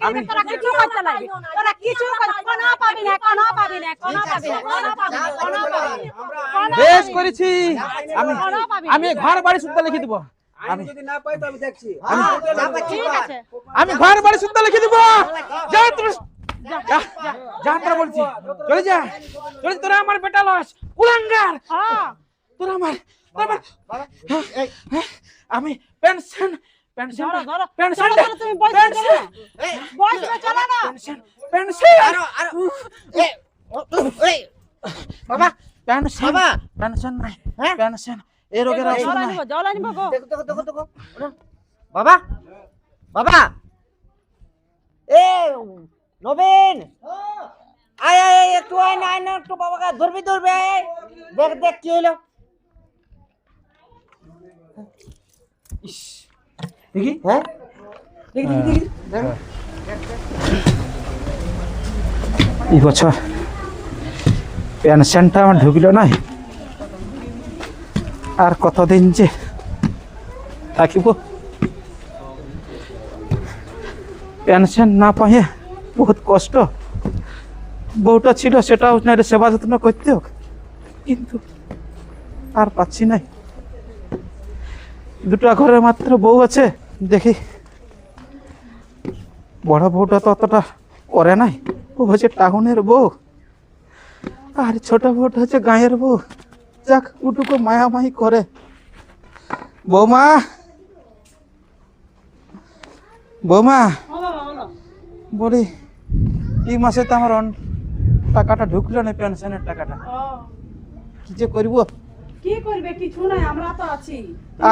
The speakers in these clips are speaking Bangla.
দেখে তোরা কিছু করতে লাগবে, তোরা কিছু কোনো পাবি না, কোনো পাবি না, কোনো পাবি না, কোনো পাবি না, কোনো পাবি না। বেশ করেছি। আমি ঘর বাড়ি শুদ্ধ লিখে দিব। আমি যদি না পাই তো আমি দেখছি। ঠিক আছে, আমি ঘর বাড়ি শুদ্ধ লিখে দিব। যা তোরা, যা তোরা বলছি, চলে যা, চলে যা, তোরা আমার বেটা লস কুলাঙ্গার। হ্যাঁ তোরা আমার আমি পেনশন পেনশন ধরো ধরো পেনশন চলো, তুমি বসে চলো না, বসে চলো না। পেনশন পেনশন বাবা পেনশন বাবা পেনশন নাই, হ্যাঁ পেনশন এই রোগের ওষুধ জল নাই। আনিব, জল আনিব গো। দেখো দেখো দেখো দেখো বাবা বাবা এ নবীন আয় আয় আয়, একটু আয় না, আয় না একটু, বাবাকে ধরবি ধরবি, আয় আয়। দেখ দেখ কি হলো। ইস, দেখি হ্যাঁ দেখি দেখি দেখি দেখ। এই বছর পেনশনটা আমার ঢুকলো নাই, আর কতদিন যে থাকিব। পেনশন না পাইয়ে বহুত কষ্ট। বউটা ছিল সেটাও নাইলে সেবা যত্ন করতে হোক, কিন্তু আর পাচ্ছি নাই। দুটো ঘরে মাত্র বউ আছে, দেখি বড় বউটা তো অতটা করে নাই, ও হচ্ছে টাউনের বউ, আর ছোট বউটা হচ্ছে গাঁয়ের বউ। যাক ওটুকু মায়ামাই করে। বৌমা বৌমা বলি, এই মাসে তো আমার টাকাটা ঢুকলো না, পেনশনের টাকাটা কি যে করব। কি করবে? কিছু নাই, আমরা তো আছি।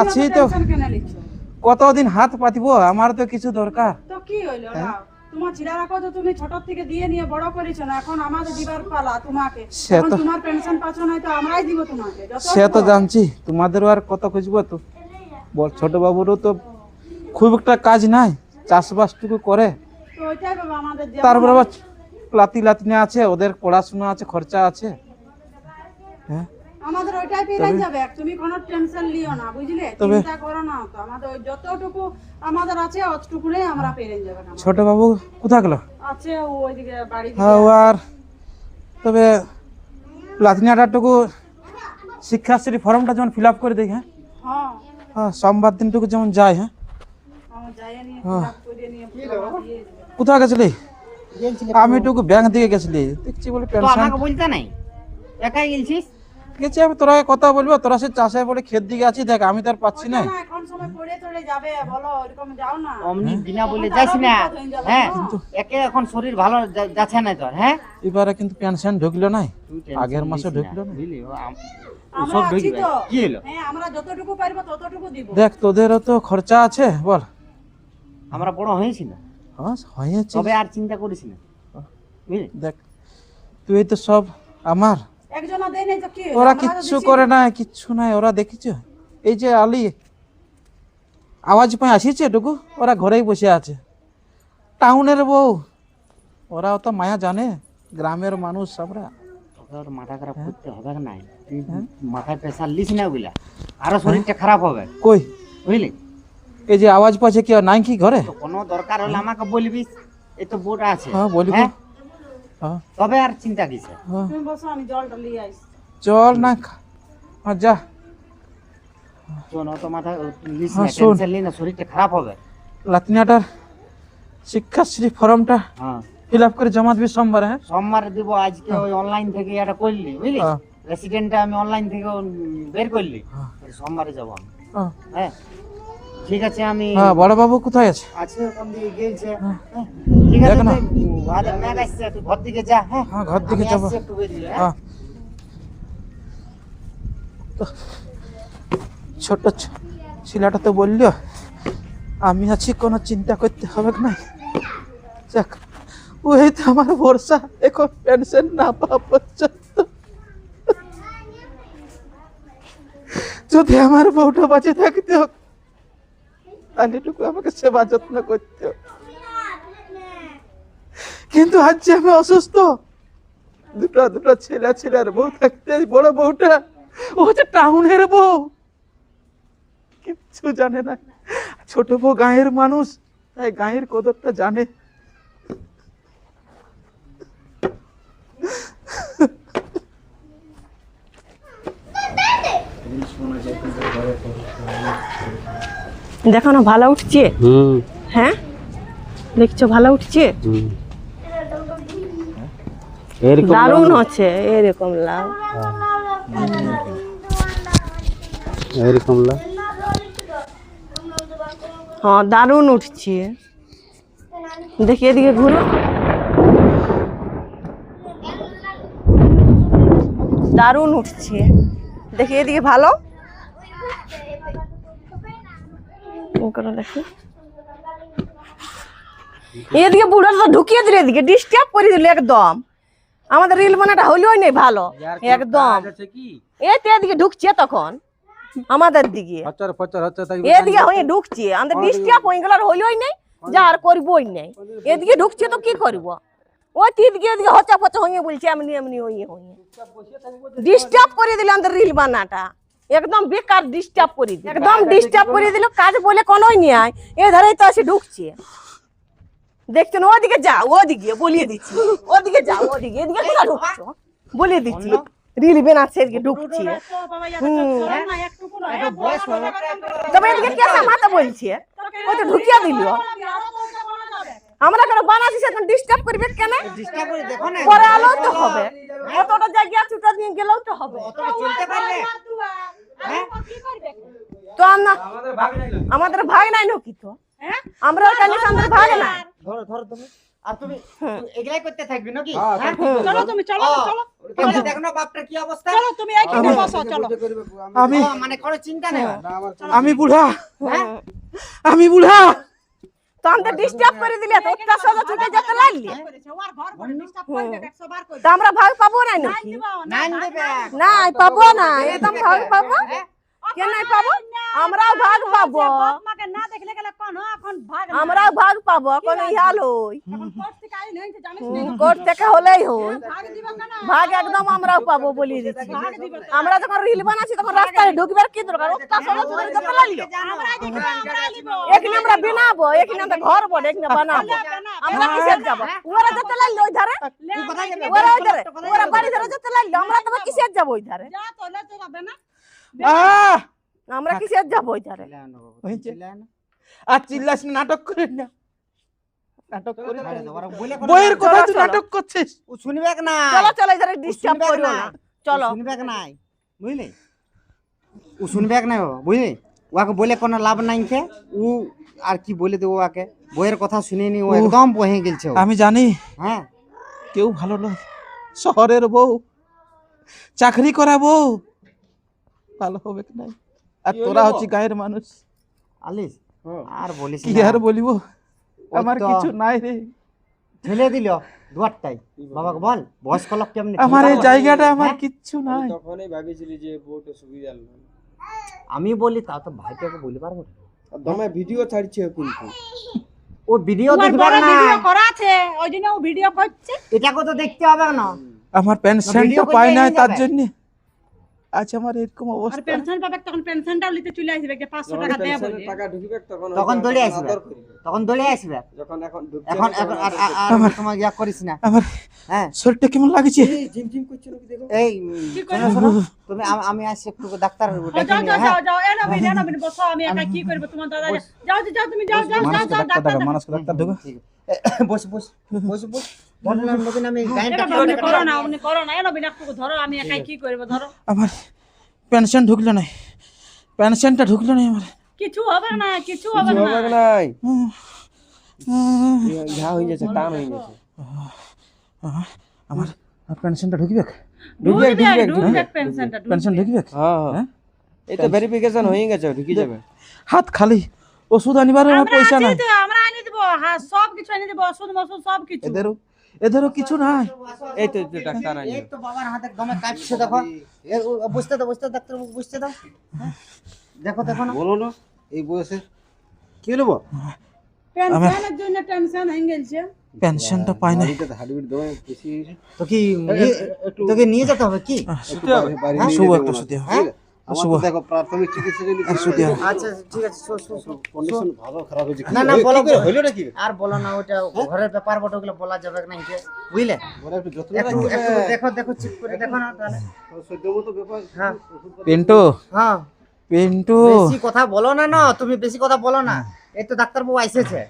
আছি তো, কেন লিখছো? কতদিন হাত পাতিব, আমার তো কিছু দরকার। তো কি হইলো না, তোমার ছিড়া রাখো তো, তুমি ছোট থেকে দিয়ে নিয়ে বড় করেছো না, এখন আমাদের দিবার পালা তোমাকে। সে এখন তো- তোমার পেনশন পাচ্ছ না তো আমরাই দিব তোমাকে, যত সে তো দিব। জানছি, তোমাদেরও আর কত খুঁজবো। তো বল, ছোট বাবুরও তো খুব একটা কাজ নাই, চাষবাসটুকু করে। তো ওইটাই বাবা আমাদের যেমন- তারপর আবার লাতি লাতিনে আছে, ওদের পড়াশোনা আছে, খরচা আছে। হ্যাঁ আমাদের ওইটাই পেরে যাবে, তুমি কোনো টেনশন লিও না, বুঝলে? তবে- চিন্তা করো না তো, আমাদের ওই যতটুকু আমাদের আছে অতটুকুরে আমরা পেরে যাবে। ছোট বাবু কোথা গেল? আছে ও ওইদিকে বাড়ি হ্যাঁ ও আর, তবে লাতিনাটাটুকু শিক্ষাশ্রী ফর্মটা যেমন ফিল আপ করে দেখি। হ্যাঁ হ্যাঁ হ্যাঁ, সোমবার দিনটুকু যেমন যায়। হ্যাঁ আমরা যাই নিয়ে হ্যাঁ। ফিল আপ করে নিয়ে দিয়ে দেবে। কোথায় গেছিলি? গেলছিলে আমি টুকু ব্যাংক দিকে গেছিলি, দেখছি বলে তো পেনশন আমাকে বলতে নাই, একাই গেলছিস? গেছি। আমি তোরা কথা বলবো, তোরা সে চাষে পড়ে ক্ষেত দিকে আছি, দেখ আমি তো আর পাচ্ছি না। না, এখন সময় পড়ে চলে যাবে, বলো এরকম যাও না। অমনি বিনা বলে যাস না। হ্যাঁ একে এখন শরীর ভালো যাচ্ছে না তোর। হ্যাঁ এবারে কিন্তু পেনশন ঢুকলো নাই, তুই টেনশন আগের মাসে নিস না, ঢুকলো না। বুঝলি? ও আমরা সব আছি ঢুকবে। তো। কি হলো? হ্যাঁ, আমরা যতটুকু পারবো ততটুকু দিব। দেখ তোদেরও তো খরচা আছে, বল। আমরা বড় হয়েছি না, হ্যাঁ হয়েছে। তবে আর চিন্তা করিস না, বুঝলি? দেখ তুই তো সব আমার, একজনা দেয় নাই তো কি হলো? ওরা আমরা তো কিচ্ছু দিছি। করে না, কিচ্ছু নাই। ওরা দেখিছ, এই যে আলি আওয়াজ পাই আসিছে এটুকু, ওরা ঘরেই বসে আছে। টাউনের বউ, ওরা তো মায়া জানে, গ্রামের মানুষ আমরা। তোর মাথা খারাপ করতে হবে না, তুই মাথায় প্রেসার লিস না, ওগুলা আরো শরীরটা খারাপ হবে, কই বুঝলি? এই যে আওয়াজ পাচ্ছে কি নাই কি ঘরে? তো কোনো দরকার হলে আমাকে বলবিস, এই তো বোট আছে। হ্যাঁ বলবো। হ্যাঁ? হ্যাঁ তবে আর চিন্তা কিসে? হ্যাঁ তুমি বসো, আমি জলটা নিয়ে আইছি। চল না, হ্যাঁ যা। শোন, অত মাথা লিস হ্যাঁ, না, শোন। টেনশন লি না, শরীরটা খারাপ হবে। লাতিনাটার শিক্ষাশ্রী ফর্মটা হ্যাঁ ফিল আপ করে জমা দিবি সোমবারে। হ্যাঁ সোমবার দিব, আজকে ওই অনলাইন থেকে এটা করলি, বুঝলি? হ্যাঁ। রেসিডেন্টটা আমি অনলাইন থেকে বের করলি, হ্যাঁ। সোমবারে যাবো আমি। হ্যাঁ। হ্যাঁ ঠিক আছে, আমি হ্যাঁ বড় বাবু কোথায় আছে? আছে ওখান দিয়ে গেছে। হ্যাঁ। হ্যাঁ, ঠিক আছে, দেখ না। তুই ভালো ম্যাগ আসছে, তুই ঘর দিকে যা। হ্যাঁ হ্যাঁ ঘর দিকে আমি যাবো। আসছি একটু বেরিয়ে। হ্যাঁ? হ্যাঁ তো ছোট ছেলেটা তো বললো আমি আছি, কোনো চিন্তা করতে হবে না। যাক, ওই তো আমার ভরসা, এখন পেনশন না পাওয়া পর্যন্ত। যদি আমার বউটা বাঁচে থাকতে হোক, তাহলে এটুকু আমাকে সেবা যত্ন করতে হোক। কিন্তু আজ যে আমি অসুস্থ, দুটো ছেলের বউ থাকতে, বড় বউটা ও হচ্ছে টাউনের বউ, কিচ্ছু জানে না। ছোট বউ গাঁয়ের মানুষ, তাই গাঁয়ের কদরটা জানে। দেখো না ভালো উঠছে। হ্যাঁ দেখছো ভালো উঠছে, দারুণ হচ্ছে এরকম লাউ। এরকম লাউ হ্যাঁ দারুণ উঠছে। দেখি এদিকে ঘুরো, দারুণ উঠছে। দেখি এদিকে ভালো দেখি, এদিকে বুড়ো তো ঢুকিয়ে দিলে, এদিকে ডিস্টার্ব করে দিল একদম। আমাদের রিল বানাটা হইলই নেই ভালো একদম। এই তো এদিকে ঢুকছে তখন আমাদের দিকে, এদিকে হয়ে ঢুকছে, আমাদের ডিস্টার্ব হয়ে গেল, আর হইলই নেই, যা আর করবই নেই। এদিকে ঢুকছে তো কি করবো, ওই দিকে এদিকে হচা ফচা হয়ে বলছে এমনি এমনি ওই হয়ে ডিস্টার্ব করে দিল আমাদের রিল বানাটা, একদম বেকার ডিস্টার্ব করে দিল, একদম ডিস্টার্ব করে দিল। কাজ বলে কোনোই নেই, এ ধারেই তো এসে ঢুকছে। দেখছেন ওদিকে যা, ওদিকে বলিয়ে দিচ্ছি, ওদিকে যা, ওদিকে এদিকে কোথায় ঢুকছো বলিয়ে দিচ্ছি। রিল বানাচ্ছে এদিকে ঢুকছে, তবে এদিকে কেসা মাথা বলছে, ও তো ঢুকিয়ে দিল। আমরা কেন বানাচ্ছি সেখানে ডিস্টার্ব করবে কেন, পরে আলো তো হবে, অতটা জায়গা ছুটা দিয়ে গেলেও তো হবে। তো আমাদের ভাগ নাই নাকি, তো আমরা আমাদের ভাগ নাই। ধরো ধরো তুমি, আর তুমি এগুলাই করতে থাকবি নাকি? চলো তুমি, চলো চলো, দেখো না বাপটার কি অবস্থা। চলো তুমি এইখানে বসো, চলো। আমি মানে কোনো চিন্তা নেই, আমি বুড়া, আমি বুড়া। তো আমাদের ডিস্টার্ব করে দিলে, তো ওটা সোজা ছুটে যেতে লাগলি, ওর ঘর ঘর ডিস্টার্ব করবে 100 বার করবে। তো আমরা ভাগ পাবো না নাকি? নাই দেবে নাই পাবো না, একদম ভাগ পাবো কেন নাই পাবো? আমরাও ভাগ পাবো, মাকে না দেখলে গেলে কোন এখন ভাগ আমরাও ভাগ পাবো, কোন ইহালই এখন কোর্ট থেকে আইলে হইছে, জানিস না? কোর্ট থেকে হলেই হই, ভাগ দিবা কেন? ভাগ একদম আমরাও পাবো বলি দিচ্ছি। আমরা যখন রিল বানাচ্ছি তখন রাস্তায় ঢুকবার কি দরকার, ওটা সোজা ছুটে যেতে লাগলো। এখানে আমরা বানাবো, এখানে আমরা ঘর বড়, এখানে বানাবো, আমরা কিসের যাব? ওরা যেতে লাগলো ওই ধারে, ওরা ওই ধারে, ওরা বাড়ি ধারে যেতে লাগলো, আমরা তবে কিসের যাব ওই ধারে? যা তো লে তো যাবে না। আহ আমরা কিসের যাব ওই ধারে? আর চিল্লাস না, নাটক করিস না, নাটক করিস না। বলে বইয়ের কথা তুই চলো। নাটক করছিস। ও শুনবে না, চলো চলো এই ধারে ডিস্টার্ব করিও না, চলো। শুনবে নাই বুঝলি, ও শুনবে না বুঝলি, ওকে বলে কোনো লাভ নাই কে, ও আর কি বলে দেবো ওকে, বইয়ের কথা শুনেনি, ও একদম বহে গেলছে ও। আমি জানি হ্যাঁ কেউ ভালো নয়, শহরের বউ, চাকরি করা বউ ভালো হবে না। আর তোরা হচ্ছে গায়ের মানুষ, আলিস আর বলিস কি না। আর বলিব, আমার তো- কিছু নাই রে। ঠেলে দিল দুয়ারটাই, বাবাকে বল বয়স্ক লোক কেমনি আমার এই ঠেলে জায়গাটা দেয়? আমার হ্যাঁ? কিচ্ছু নাই। তখনই ভাবিছিলি যে বউটা সুবিধা নয়। আমি বলি তা তো ভাইটাকে বলি পারবো না। দমে ভিডিও ছাড়ছে কিন্তু, ও ভিডিও তোমার দেখবে বড় না, ভিডিও করা আছে, ওই জন্য ও ভিডিও করছে। এটাকে তো দেখতে হবে না। আমার পেনশনটা ভিডিও করলে পাই নাই, হয়ে তার যাবে। জন্য আজ আমার এরকম আর অবস্থা। পেনশন পাবে, তখন পেনশনটাও নিতে চলে আসবে, যে 500 টাকা দেব বলে। টাকা ঢুকিবে তখন তখন হয়তো দৌড়ে আদর আসবে, করিবে। তখন দৌড়ে আসবে। যখন এখন ঢুকছে এখন না, এখন তখন আর আর- আর তোমার ইয়া করিস না। আমার হ্যাঁ শরীরটা কেমন লাগছে। এই ঝিম ঝিম করছে নাকি দেখো। এই কি শোনো, শোনো, তুমি আমি আসছি একটু ডাক্তার যাও ডেকে যাও নিয়ে, যাও হ্যাঁ যাও, এ নবীন বসো, আমি একা কি করব, তোমার দাদা যাও যাও, তুমি যাও যাও যাও যাও, ডাক্তার মানুষকে ডাক্তার ঢুকে ঠিক আছে। বস বস বস বস ধর না নবীন, আমি গাইনটা এটা আপনি করো না, আপনি করো না, এ নবীন একটু ধরো, আমি একাই কি করব, ধরো। আমার পেনশন ঢুকলো না, পেনশনটা ঢুকলো না আমার। কিছু হবে না, কিছু হবে কিছু না। হবে নাই, উম, উম, ঘা হয়ে যাচ্ছে, টান হয়ে গেছে। আমার পেনশনটা ঢুকবে, ঢুকবে, ঢুকবে, ঢুকবে পেনশনটা, পেনশন ঢুকবে। হ্যাঁ হ্যাঁ, হ্যাঁ? এই তো ভেরিফিকেশন হয়ে গেছে, ঢুকে যাবে। হাত খালি, ওষুধ আনিবার আমার আমরা পয়সা আছি নাই। তো, আমরা এনে দেব, হ্যাঁ সব কিছু এনে দেব, ওষুধ মশুদ সব কিছু। এদেরও কিছু নাই। এই তো ডাক্তার আনি, এই তো বাবার হাতে দমে কাঁপছে দেখো, বুঝতে দাও ডাক্তার বুঝতে দাও, হ্যাঁ? দেখো দেখো না, বলো না এই বয়সে কি নেবো, পেনশনের জন্য টেনশন হয়ে গেছে। পেনশনটা পাই না। হার্টবিট দমে বেশি তো কি তোকে নিয়ে যেতে হবে কি? শুভ একটা শুধু হ্যাঁ শুভ দেখো প্রাথমিক চিকিৎসা জন্য শুধু আচ্ছা ঠিক আছে, কন্ডিশন ভালো খারাপ হয়েছে। না না বলো হইলো নাকি, আর বলো না, ওটা ঘরের ব্যাপার বটে, ওগুলো বলা যাবে না কি বুঝলে। ওরা একটু যত্ন একটু রাখবে, একটু দেখো দেখো চেক করে দেখো না তাহলে। সহ্য মতো ব্যাপার। হ্যাঁ পেন্টো হ্যাঁ পিন্টু বেশি কথা বলো না, না তুমি বেশি কথা বলো না। এই তো ডাক্তারবাবু এসেছে।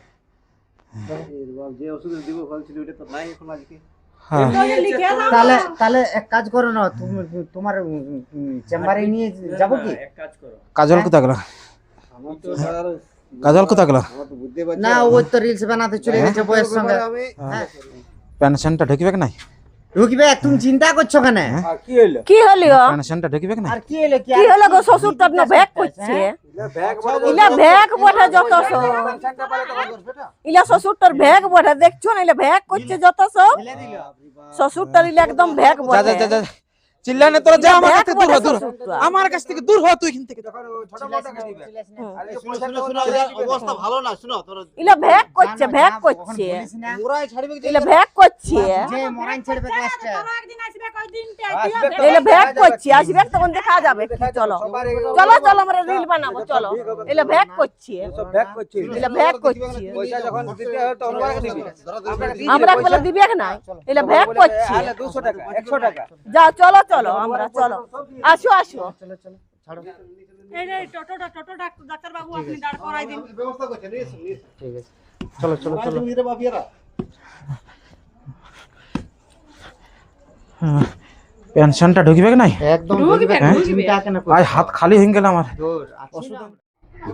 যে ওষুধ দিব বলছিল ওটা তো নাই এখন আজকে। হ্যাঁ তাহলে লিখে দাও তাহলে না। তাহলে এক কাজ করো না, তুমি তোমার চেম্বারে নিয়ে যাবো কি? কাজল কোথা গেল? আমার তো স্যার কাজল কোথা গেল? আমার তো বুঝতে পারছি না, ওই তো রিলস বানাতে চলে গেছে বয়স সঙ্গে। আমি হ্যাঁ, পেনশনটা ঢুকিবে কি নাই? ঢুকবে। তুমি চিন্তা করছো কেন? আর কি হইলো কি হলো পেনশনটা ঢুকিবে কি নাই? আর কি হলো? কি হলো গো? শ্বশুরটার না ভ্যাক করছে, ব্যাগ ইলা ভ্যাক বটে যত সব, ইলা শ্বশুরটার ভ্যাক বটে, দেখছো না ইলা ভ্যাক করছে যত সব, শ্বশুরটার ইলা একদম ভ্যাক যা বটে। যা যা যা চিল্লানে তোরা যা, আমার কাছ থেকে দূর হ, দূর হ। শ্বশুরটা। আমার কাছ থেকে দূর হ তুই এখান থেকে। অবস্থা ভালো না, শুনো তোর ইলা ভ্যাক করছে, ভ্যাক করছে, ওরাই ছাড়বে কি ইলা ভ্যাক করছে, যে মরাইন ছেড়বে কাজটা। ধরো একদিন আসবে কই দিনটা ইলা ভ্যাক করছে, আসবে তখন দেখা যাবে কি। চলো চলো চলো আমরা রিল বানাবো, চলো। ইলা ভ্যাক করছে, ব্যাগ করছে ইলা ভ্যাক করছে, পয়সা যখন দিতে হয় তখন ওরা দিবি আমরা বলে দিবে নাই, ইলা ভ্যাক করছে। 200 টাকা 100 টাকা যাও চলো চলো আমরা, চলো আসো আসো। এই রে টোটোটা ডাক্তার বাবু আপনি দাঁড় করাই দিন। ব্যবস্থা করছে নিয়ে ঠিক আছে, চলো চলো চলো। তুমি রে বাপিয়ারা পেনশনটা ঢুকিবে কি নাই? একদম ঢুকবে। চিন্তা কেন করছো? আজ হাত খালি হয়ে গেল আমার। দূর আছি না।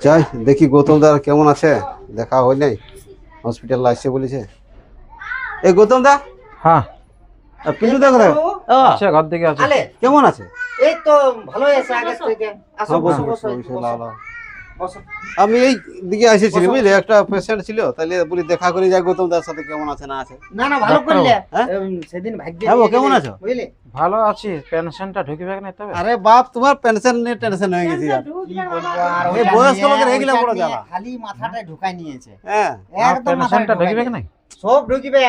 যাই দেখি গৌতম দা কেমন আছে, দেখা হয় নাই, হসপিটাল আসছে বলেছে। এই গৌতম দা হ্যাঁ আর পিন্টু দা কোথায়? আচ্ছা ঘর দিকে আছে। আলে কেমন আছে? এই তো ভালোই আছে আগে থেকে। আসো হ্যাঁ, বসো বসো, বসো বসো, বসো। লাও, লাও। আমি এই দিকে এসেছিলাম বুঝলে, একটা পেশেন্ট ছিল, তাহলে বলি দেখা করে যাই গৌতম দার সাথে কেমন আছে না আছে। না না ভালো করলে। হ্যাঁ? সেদিন ভাগ্য হ্যাঁ, কেমন আছো? বুঝলে? ভালো আছি। পেনশনটা ঢুকিবে কি নাই তবে? আরে বাপ, তোমার পেনশন নিয়ে টেনশন হয়ে গেছি আর। ঢুকবে আর এই ওইটা বয়স্ক নিয়ে- লোকের হয়ে গেলে ওইটা বড় নিয়ে জ্বালা। খালি মাথাটায় ঢুকাই নিয়েছে। হ্যাঁ একদম মাথায় পেনশনটা ঢুকাই ঢুকিবে কি নাই? নিয়েছে। সব ঢুকিবে।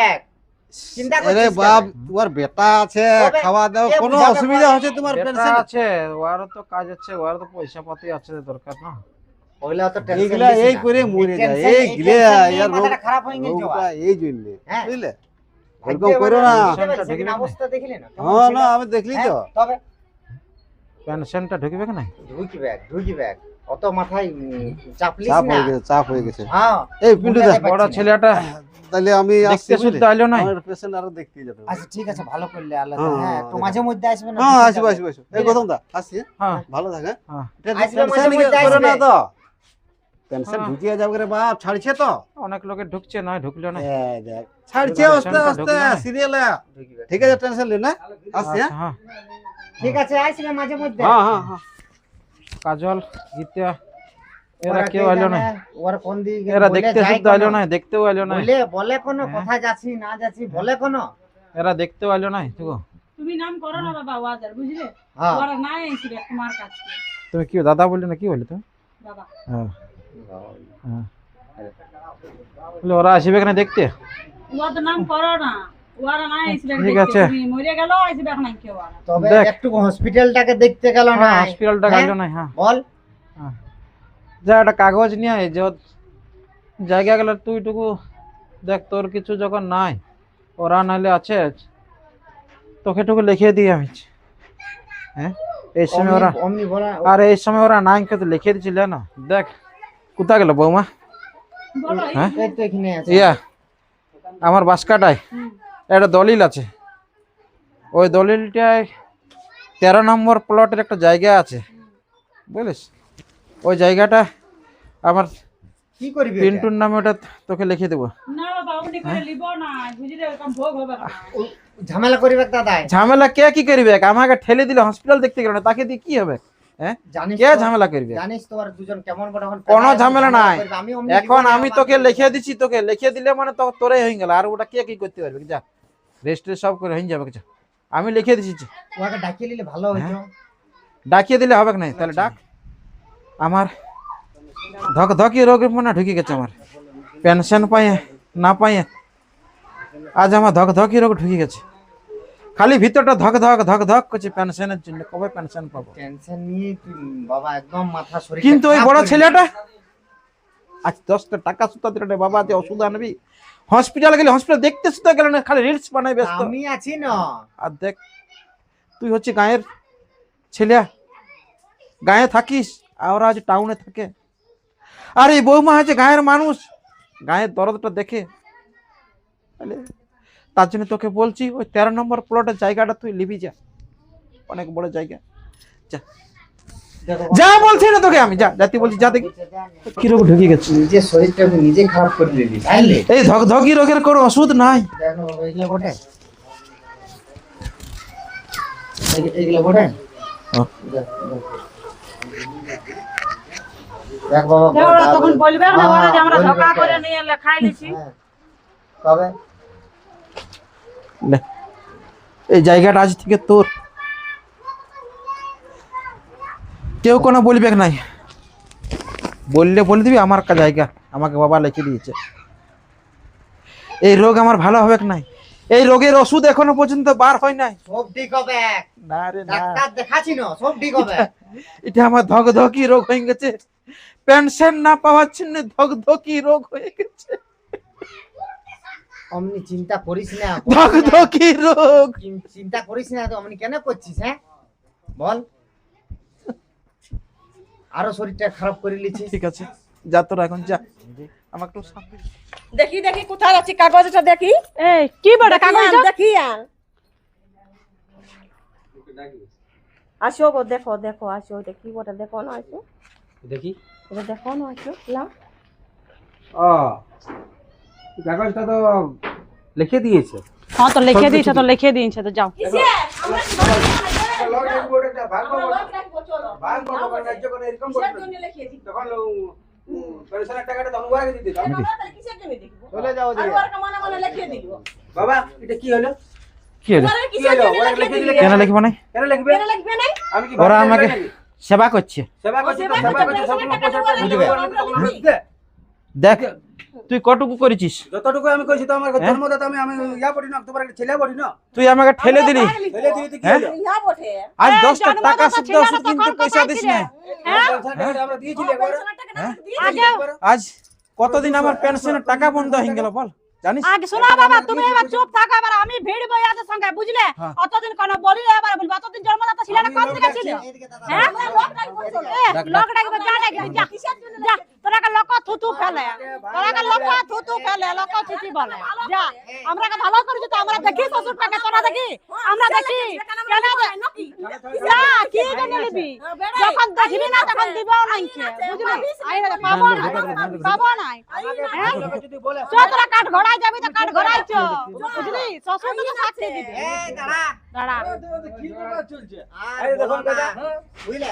চিন্তা আরে করছিস বাপ, কেন? তোমার বেটা আছে, তবে খাওয়া দাওয়া এ কোনো বুঝাবে অসুবিধা পরে। হচ্ছে তোমার বেটা পেনশন? আছে, ওয়ারও তো কাজ আছে, ওয়ারও তো পয়সা পাতি আছে দরকার না। ওইগুলা তো টেনশন এইগুলা নিস এই না। করে মরে যায়, টেনশন- এই গিলে টেনশন নিয়ে ইয়ার মাথাটা খারাপ হয়ে গেছে রোগটা ওর। এই জন্য হ্যাঁ। বুঝলে, ভাগ্য এরকম করো না। বুঝতে পারছিস, ঢুকিবে সেদিন না। অবস্থা দেখলি না? কেমন হ্যাঁ ছিল? না, আমি দেখলি তো। হ্যাঁ, তবে পেনশনটা ঢুকিবে কি নাই? ঢুকিবে। অত মাথায় চাপলিস চাপ না। হয়ে গেছে, চাপ হয়ে গেছে। হ্যাঁ। এই পিন্টু দা, বুঝতে বড় পারছি না। ছেলেটা তাহলে আমি আসছি দেখতে শুনতে আইলো নাই? আমার পেশেন্ট আরো দেখতে যেতে হবে। আচ্ছা ঠিক আছে, ভালো করলে আল্লাহ। হ্যাঁ, হ্যাঁ, হ্যাঁ, তো মাঝে মধ্যে আসবে না? হ্যাঁ আসবো আসবো আসবো। এই গৌতম দা আসছি, হ্যাঁ ভালো থাকে। হ্যাঁ। আসবে, মাঝে মধ্যে করো না আসবে। তো, পেনশন হ্যাঁ। ঢুকিয়ে যাবে রে বাপ, ছাড়ছে তো। অনেক লোকে ঢুকছে, নয় ঢুকলো না। এই দেখ, ছাড়ছে আস্তে পেনশনটা আস্তে ঢুকলো না? সিরিয়ালে। ঢুকিবে। ঠিক আছে, টেনশন লে না, আসছি। আচ্ছা, হ্যাঁ। ঠিক আছে, আসবে মাঝে মধ্যে। হ্যাঁ হ্যাঁ হ্যাঁ। কাজল, গীতা, এরা ওরা কেউ কে আইলো জানে, না। ওরা কোন দিকে এরা বলে দেখতে যায় শুনতে আইলো কোনো? না, দেখতেও আইলো না। বলে কোনো কথা যাচ্ছি না যাচ্ছি বলে কোনো? এরা দেখতেও আইলো না। দেখো তুমি নাম করো না বাবা ওয়াজার, বুঝলে? হ্যাঁ। ওরা নাই আইছিল তোমার কাছে তুমি কি দাদা বললে না, কি বললে তুমি? বাবা। হ্যাঁ হ্যাঁ। বলে ওরা আসবে কেন দেখতে? ওদের নাম করো না, ওরা নাই আইছিল। ঠিক আছে। তুমি মরে গেল, আইছিল এখন নাই কেউ আর। তবে দেখ। একটু হসপিটালটাকে দেখতে গেল না? হ্যাঁ, হসপিটালটা হ্যাঁ? গেল না। হ্যাঁ বল। হ্যাঁ। যা একটা কাগজ নিয়ে আয়, যে ওর জায়গা গেলে তুই টুকু দেখ, তোর কিছু যখন নাই, ওরা নাইলে আছে, তোকে টুকু লিখিয়ে দিই আমি। হ্যাঁ, এই সময় ওরা, অমনি বলা। আর এই সময় ওরা নাই তো লিখে দিছিল না। দেখ কোথা গেল বৌমা? বলো হ্যাঁ এই তো এখানে আছে। ইয়া আমার বাসকাটায় একটা দলিল আছে। ওই দলিলটায় 13 নম্বর প্লটের একটা জায়গা আছে, বুঝলিস? ওই জায়গাটা আমার কি করবি ওটা? পিন্টুর নামে, ওটা তোকে লিখে দেবো। না বাবা, ওমনি করে লিব না, বুঝলে? এরকম ভোগ হবে না। ও ঝামেলা করিবে দাদাই। ঝামেলা কে কি করবে? আমাকে ঠেলে দিলে হসপিটাল দেখতে গেল না, তাকে দিয়ে কি হবে? হ্যাঁ, জানিস কে তো- ঝামেলা করবে? জানিস তো ওরা দুজন কেমন বড় এখন কোনো পেলায় ঝামেলা নাই। করবে। আমি অমনি এখন জীবনে আমি আমার তোকে জীবনে- লিখে দিচ্ছি, তোকে লিখে দিলে মানে তো তোরাই হয়ে গেল। আর ওটা কে কি করতে পারবে? যা রেস্টে সব করে হয়ে যাবে। যা, আমি লিখে দিচ্ছি। ওকে ডাকিয়ে নিলে ভালো হইতো। ডাকিয়ে দিলে হবে না? তাহলে ডাক। আমার ধকি রোগ মানে ঢুকে গেছে আমার, পেনশন পাইয়ে না পাইয়ে আজ আমার ধকি রোগ ঢুকে গেছে। খালি ভিতরটা ধক ধক ধক ধক করছে পেনশনের জন্য, কবে পেনশন পাবো। টেনশন নিয়ে তুই বাবা একদম মাথা শরীর। কিন্তু ওই বড় ছেলেটা আজ 10টা টাকা সুতা দিল রে বাবা, যে ওষুধ আনবি। হসপিটাল গেলে হসপিটাল দেখতে সুতা গেল না, খালি রিলস বানাই ব্যস্ত। আমি আছি না। আর দেখ, তুই হচ্ছে গায়ের ছেলে, গায়ে থাকিস, আর ওরা আজ টাউনে থাকে। আর এই বৌমা আছে গায়ের মানুষ, গায়ের দরদটা দেখে। তাহলে তার জন্য তোকে বলছি ওই 13 নম্বর প্লটের জায়গাটা তুই লিবি যা, অনেক বড় জায়গা। যা যা বলছি না তোকে আমি, যা যাতে বলছি, যা দেখি কি রোগ ঢুকে গেছে। নিজের শরীরটা নিজে খারাপ করে নিলি, জানলি? এই ধকধকি রোগের কোনো ওষুধ নাই। দেখো এইগুলো বটে, এইগুলো বটে। দেখ বাবা, দেখো, ওরা তখন বলবে না ওরা যে আমরা ধোকা করে নিয়ে এলে খাই লিছি। কবে লে, এই জায়গাটা আজ থেকে তোর, কেউ কোনো বলবে নাই। বললে বলে দিবি আমার জায়গা, আমাকে বাবা লিখে দিয়েছে। এই রোগ আমার ভালো হবে নাই, এই রোগের ওষুধ এখনো পর্যন্ত বার হয় নাই। সব ঠিক হবে, না রে না, ডাক্তার দেখাচ্ছি না, সব ঠিক হবে। এটা আমার ধকধকি রোগ হয়ে গেছে, পেনশন না পাওয়ার জন্য ধকধকি রোগ হয়ে গেছে। অমনি চিন্তা করিস না, ধকধকি রোগ। চিন্তা করিস না তো, অমনি কেন করছিস? হ্যাঁ বল, আরো শরীরটা খারাপ করে লিছিস। ঠিক আছে, যা তোরা এখন যা, আমাকে একটু শান্তি দে। দেখি দেখি কোথায় আছে কাগজটা, দেখি এই কি বড় কাগজ? দেখি আসো গো, দেখো দেখো, আসো এটা কি বটে, দেখো না, আসো দেখি। এটা দেখো না, আসো লাও। ও কাগজটা তো লিখে দিয়েছে। হ্যাঁ তো লিখে দিয়েছে, তো লিখে দিয়েছে, তো যাও। চলে যাও বাবা, এটা কি হলো? কি হলো? কেন লিখবো না? কেন লিখবে? আমি কি ওরা আমাকে সেবা করছে। সেবা করছি তো, সেবা করছি, সব বুঝবে। দেখ তুই কটুকু করেছিস, যতটুকু আমি কইছি তো, আমার জন্মদাতা, আমি ইয়া পড়ি না, তোমার একটা ছেলে পড়ি না, তুই আমাকে ঠেলে দিলি। ছেলে দিয়ে কি হ্যাঁ? হলো? ইয়া বটে আজ এই 10টা টাকা জন্মদাতা শুদ্ধ ছিল না, ওষুধ কিনতে তখন পয়সা কোথায় দিস ছিলে? না। আমরা দিয়েছি একবার। আজ কতদিন আমার পেনশনের টাকা বন্ধ হয়ে গেল বল, জানিস? আগে শোনো বাবা, তুমি এবার চুপ থাকো, এবার আমি ভিড়বো ইয়াদের সঙ্গে, বুঝলে? হ্যাঁ। অতদিন কোনো বলি না, এবার বলবো অতদিন জন্মদাতা ছিল না, কোন দিকে ছিল? হ্যাঁ লোক ডাকবে, যা ডাকবে, যা যা, তোরা কা লোক থুতু ফেলে, তোরা কা লোক থুতু ফেলে, লোক থুতু বলে, যা। আমরা কা ভালো করেছি তো, আমরা দেখি শ্বশুরটাকে, তোরা দেখি, আমরা দেখি কেন যা, কি জন্য নিবি? যখন দেখবি না তখন দিবও নাই, বুঝলি? আইরে পাবো না, পাবো না। হ্যাঁ যদি বলে তোরা কাঠ ঘোড়ায় যাবি তো কাঠ ঘোড়ায় চ, বুঝলি? শ্বশুর তোকে সাথে দিবি। এই দাঁড়া, দাঁড়া, কি কথা চলছে? এই দেখুন দাদা, বুঝলে?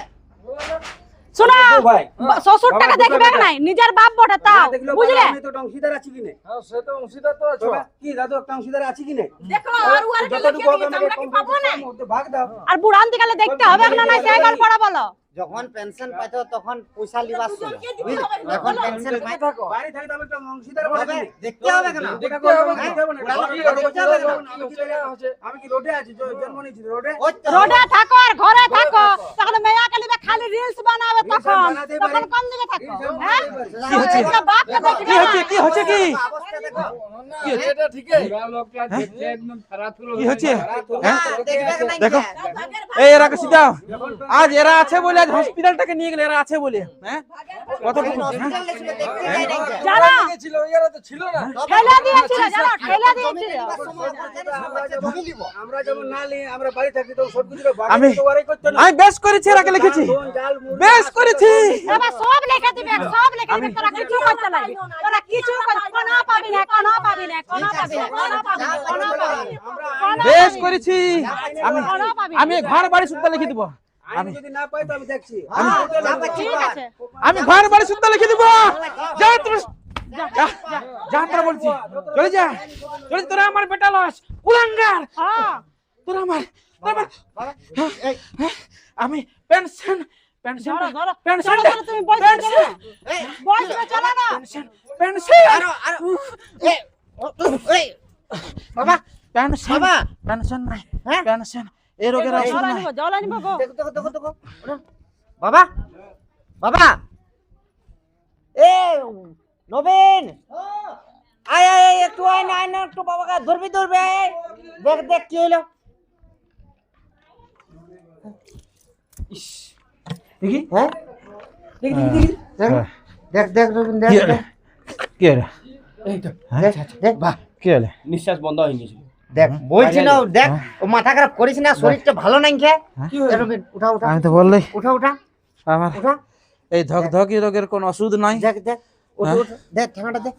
শোনো, ভাই, শ্বশুরটাকে দেখবে নাই, নিজের বাপ বটে তাও, দেখলো বুঝলে? আমি তো অংশীদার আছি কি না? হ্যাঁ, সে তো অংশীদার তো আছো। কি দাদু, একটা অংশীদার আছে কি না? দেখো আর ওর কে লিখে দিয়েছে, আমরা কি পাবো না? ভাগ দাও। আর বুড়ান দিকালে দেখতে হবে না, না সেই গল্পটা বলো। যখন পেনশন পাইতো তখন পয়সা লিবাস ছিল, দুজনকে দিতে বুঝলি? হবে, এখন বলো। পেনশন পাই থাকো, বাড়ি থাকি তো আমি একটা অংশীদার বলে দিই। দেখতে হবে কেন? না। দেখতে হবে না। আমি কি রোডে আছি? জন্ম নিয়েছি রোডে। রোডে থাকো আর ঘরে থাকো, তাহলে মেয়াকে লিবে খালি রিলস বানাবে, Reels তখন বানাতেই তখন পারি। কোন দিকে থাকো? Reels হ্যাঁ বানাতেই কি হচ্ছে? একটা বাপকে দেখবে কি হচ্ছে? কি হচ্ছে? কি অবস্থা দেখো। কি হচ্ছে? কি হচ্ছে? হ্যাঁ? দেখবে না দেখো, কি? এই এরা কাছে দাও, আজ এরা আছে বলে আজ হসপিটালটাকে নিয়ে গেলে, এরা আছে বলে। হ্যাঁ কতটুকু? হ্যাঁ? হসপিটালে ছিল, দেখতে যাই নাই কেন? জানা সব ঠেলে দিয়েছিল, জানো ঠেলে দিয়েছিল। ঢুকে নিব। আমরা যেমন না নিয়ে আমরা বাড়ি থাকি তো সব কিছু আমি আমি বেশ করেছি, এরাকে লিখেছি, বেশ করেছি। এবার সব লিখে দিবে, সব লিখে দিবে, তোরা কিছু করতে লাগবে, তোরা কিছু কোনো পাবি না, কোনো পাবি না, কোনো পাবি না, কোনো পাবি না, কোনো পাবি না। বেশ করেছি। আমি কোনো পাবি না। আমি ঘর বাড়ি শুদ্ধ লিখে দিব, আমি যদি না পাই তো আমি দেখছি ঠিক আছে, আমি ঘর বাড়ি শুদ্ধ লিখে দিব। যা তুমি, যা যা, তোরা বলছি চলে যা, চলে তোরা আমার বেটা লস কুলাঙ্গার, হ্যাঁ তোরা আমার আমি পেনশন পেনশন ধরো, ধরো, পেনশন ধরো, ধরো, তুমি বসবে চলো না, এই, বসবে চলো না। পেনশন পেনশন আরো এই, এই, বাবা, পেনশন বাবা। পেনশন নাই, হ্যাঁ? পেনশন এই রোগের ওষুধ জল নাই। আনিব, জল আনিব গো। দেখো দেখো দেখো দেখো। বাবা, বাবা, এ নবীন, আয় আয় আয়, একটু আয় না, আয় না, একটু বাবাকে ধরবি ধরবি, আয় আয়। দেখ দেখ কি হলো। দেখি হ্যাঁ দেখ দেখ দেখ রবিন, দেখ কি দেখ, হলো কি হলো দেখ দেখ কি হলো নিঃশ্বাস বন্ধ হয়ে গেছিল। দেখ বলছি না, দেখ ও মাথা খারাপ করিস না, শরীরটা ভালো নাই কে রবিন, উঠা উঠা আমি তো বললেই উঠা উঠা আমার উঠা, এই ধকধকি রোগের কোন ওষুধ নাই। দেখ দেখ উঠ উঠ, দেখ ঠেঙাটা দেখ,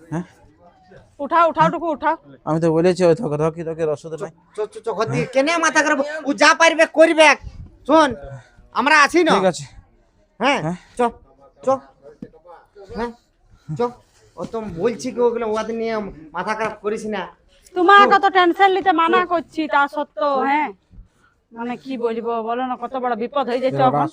উঠাও উঠাও টুকু উঠাও। আমি তো বলেছি ওই ধকধকি রোগের ওষুধ নাই। চোখ দিয়ে কেনে মাথা খারাপ, ও যা পারবে করবে। শোন আমরা আছি না, ঠিক আছে হ্যাঁ চ চ, হ্যাঁ চ। ও তো বলছি কি ওগুলো ওদের নিয়ে মাথা খারাপ করিস না। তোমার কত টেনশন নিতে মানা করছি তা সত্ত্বেও, হ্যাঁ মানে কি বলবো বলো না, কত বড় বিপদ হয়ে যাচ্ছে এখন।